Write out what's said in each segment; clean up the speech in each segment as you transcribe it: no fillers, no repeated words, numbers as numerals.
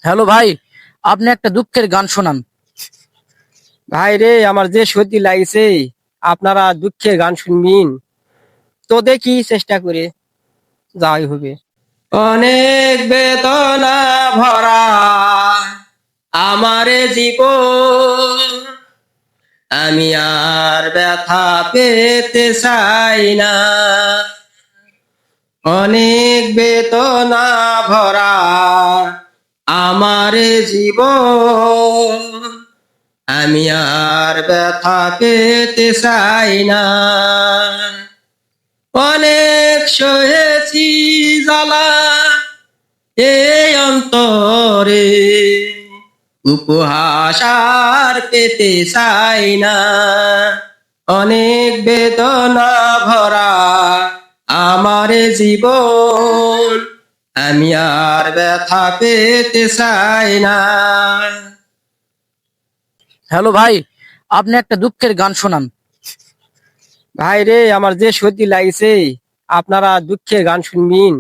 Hello ভাই, আপনি একটা দুঃখের গান শোনান। ভাই রে, আমার যে সর্দি লাগছে। আপনারা দুঃখের গান শুনবেন তো দেখি চেষ্টা করে যাই হবে। অনেক বেদনা ভরা আমার জীবন, আমি আর ব্যথা পেতে চাই না। অনেক বেদনা ভরা আমার জীবন, আমি আর ব্যথা পেতে চাই না। অনেক সহেছি জ্বালা এই অন্তরে, উপহাস আর পেতে চাই না। অনেক বেদনা ভরা আমার জীবন, আমি আর ব্যথা পেতে চাই না। হ্যালো ভাই, আপনি একটা দুঃখের গান শোনান। ভাই রে, আমার যে সর্দি লাগছে। আপনারা দুঃখের গান শুনবেন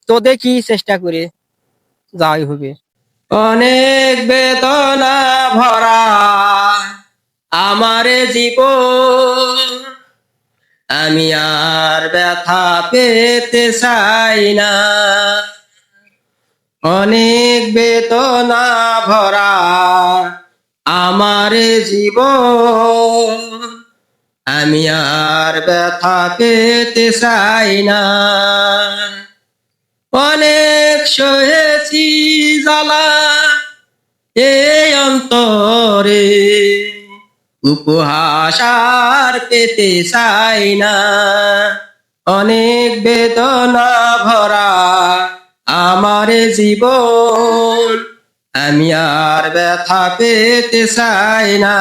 তো দেখি চেষ্টা করে যাই হবে। অনেক বেদনা ভরা আমার জীবন, আমি আর ব্যথা পেতে চাই না। অনেক বেদনা ভরা আমার জীবন, আমি আর ব্যথা পেতে চাই না। অনেক সহেছি জ্বালা এই অন্তরে, উপহাস আর পেতে চাই না। অনেক বেদনা ভরা আমার জীবন, আমি আর ব্যথা পেতে চাই না।